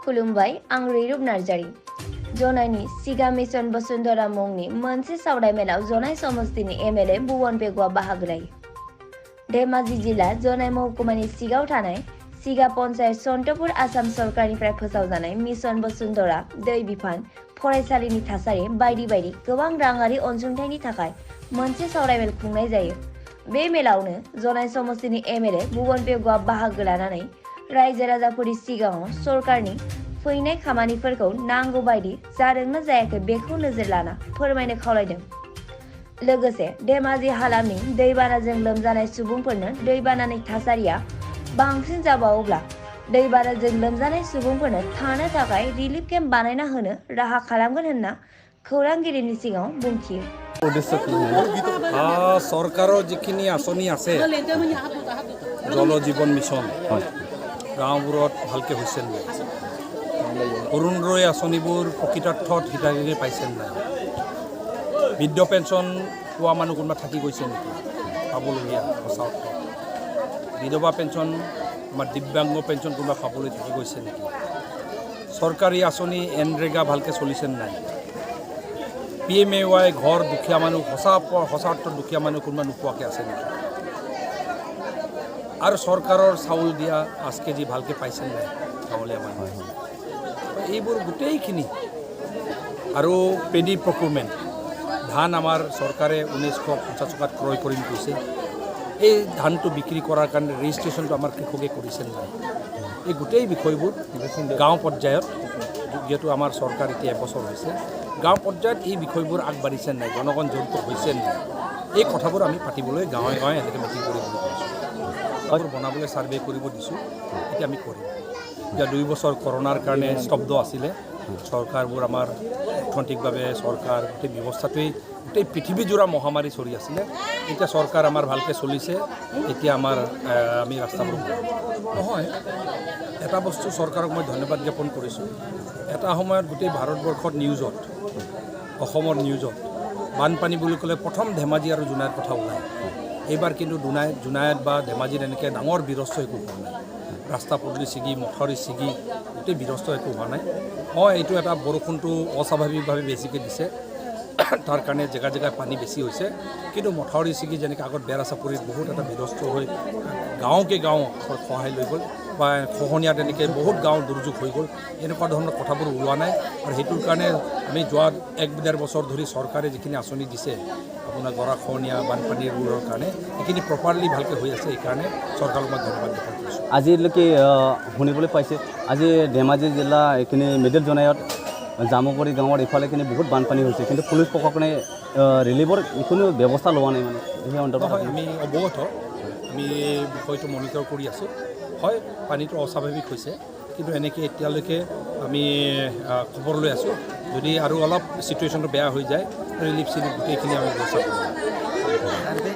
खुलुमबाय आं रैरुब नार्जारी जनायनि सिगा मिशन बसुन्धरा मुंनि मोनसे सावराय मेलाव जनाय समस्तिनि एमएलए भुवन बेगवा बाहागो लायो। धेमाजि जिल्ला जनाय महकुमानि सिगाव थानाय सिगा पन्चायत सन्तपुर आसाम सरकारनिफ्राय फोसावजानाय मिशन बसुन्धरा दै बिफान फरायसालिनि थासारि बायदि बायदि गोबां राङारि अनसुंथाइनि थाखाय मोनसे सावरायमेल खुंनाय जायो। बे मेलावनो जनाय समस्तिनि एमएलए भुवन बेगवा बाहागो लानानै रायजो राजाफोरनि सिगाङाव सरकारनि फैनाय खामानिफोरखौ नांगौ बायदि जादोंना जायाखै बेखौ नोजोर लाना फोरमायनो खावलायदों। लोगोसे धेमाजि हालामनि दैबानाजों लोमजानाय सुबुंफोरनो दैबानानि थासारिया बांसिन जाबावोब्ला दैबानाजों लोमजानाय सुबुंफोरनो थानो थाखाय रिलिफ केम्प बानायना होनो राहा खालामगोन होनना खौरांगिरिनि सिगाङाव बुंथियो। सरकारों जिखिनि आसनी आछे जल जीवन मिशन गाँवबूरत भालके होइसे नै अरुणोदय आसनीबूर प्रकृतार्थत हिताधिकारी पाइसे नै बृद्ध पेन्शन पोৱা मानुह कोनबा थाकी गइसे नेকি पाबलगिया सचा अर्थ विधवा पेन्शन आमार दिव्यांग पेन्शन कोनबा पाबलै थाकी गइसे नेকি सरकारी आसनी एनरेगा भालके चलिसे नै PMAY घर दुखिया मानुह सचा अर्थ दुखिया मानुह कोनबा নোপোৱাকে আছে নেকি और सरकारों चाउल दिया 5 केजी भालके पाइसे ना गाँवलिया मानुह এইবোৰ গোটেইখিনি আৰু পেডি প্ৰকিউৰমেণ্ট ধান আমাৰ চৰকাৰে 1950 টকাত ক্ৰয় কৰিম কৈছে এই ধানটো বিক্ৰী কৰাৰ কাৰণে ৰেজিষ্ট্ৰেশ্যনটো আমাৰ কৃষকে কৰিছে নাই এই গোটেই বিষয়বোৰ গাঁও পৰ্যায়ত যেহেতু আমাৰ চৰকাৰ এতিয়া এবছৰ হৈছে গাঁও পৰ্যায়ত এই বিষয়বোৰ আগবাঢ়িছে নাই জনগণ জড়িত হৈছে নাই এই কথাবোৰ আমি পাতিবলৈ গাঁৱে গাঁৱে এনেকৈ মিটিং কৰিব দিছোঁ বনাবলৈ সাৰ্ভে কৰিব দিছোঁ এতিয়া আমি কৰিম এতিয়া 2 বছৰ কৰোনাৰ কাৰণে স্তব্ধ আছিলে চৰকাৰবোৰ আমাৰ অৰ্থনৈতিকভাৱে চৰকাৰ গোটেই ব্যৱস্থাটোৱেই গোটেই পৃথিৱীজোৰা মহামাৰী চলি আছিলে এতিয়া চৰকাৰ আমাৰ ভালকৈ চলিছে এতিয়া আমাৰ আমি ৰাস্তাবোৰ নহয় এটা বস্তু চৰকাৰক মই ধন্যবাদ জ্ঞাপন কৰিছোঁ এটা সময়ত গোটেই ভাৰতবৰ্ষত নিউজত অসমৰ নিউজত বানপানী বুলি ক'লে প্ৰথম ধেমাজি আৰু জোনাইৰ কথা ওলায় এইবাৰ কিন্তু জোনাইত বা ধেমাজিত এনেকৈ ডাঙৰ বিৰস্ত একো হোৱা নাই ৰাস্তা পদূলি ছিগি মথাউৰি ছিগি গোটেই বিৰস্ত একো হোৱা নাই এইটো এটা বৰষুণটো অস্বাভাৱিকভাৱে বেছিকৈ দিছে তাৰ কাৰণে জেগা জেগা পানী বেছি হৈছে কিন্তু মথাউৰি ছিগি যেনেকৈ আগত বেৰা চাপৰিত বহুত এটা বিৰস্ত হৈ গাঁৱকে গাঁও সহায় লৈ গ'ল বা খহনীয়া তেনেকৈ বহুত গাঁও দুৰ্যোগ হৈ গ'ল এনেকুৱা ধৰণৰ কথাবোৰ ওলোৱা নাই আৰু সেইটোৰ কাৰণে আমি যোৱা 1-1.5 বছৰ ধৰি চৰকাৰে যিখিনি আঁচনি দিছে আপোনাৰ গৰাখহনীয়া বানপানীৰ ৰোধৰ কাৰণে এইখিনি প্ৰপাৰলি ভালকৈ হৈ আছে এইকাৰণে চৰকাৰক মই ধন্যবাদ জ্ঞাপন কৰিছোঁ। আজিলৈকে শুনিবলৈ পাইছে আজি ধেমাজি জিলা এইখিনি মিডিল জনায়ত জামুগুৰি গাঁৱৰ ইফালেখিনি বহুত বানপানী হৈছে কিন্তু পুলিচ প্ৰশাসনে ৰিলিফৰ কোনো ব্যৱস্থা লোৱা নাই মানে সেই অন্তৰ্গত আমি অৱগত আমি বিষয়টো মনিটৰ কৰি আছোঁ হয় পানীটো অস্বাভাৱিক হৈছে কিন্তু এনেকৈ এতিয়ালৈকে আমি খবৰ লৈ আছোঁ যদি আৰু অলপ চিটুৱেশ্যনটো বেয়া হৈ যায় ৰিলিফ চিলিফ গোটেইখিনি আমি ব্যৱস্থা কৰিম।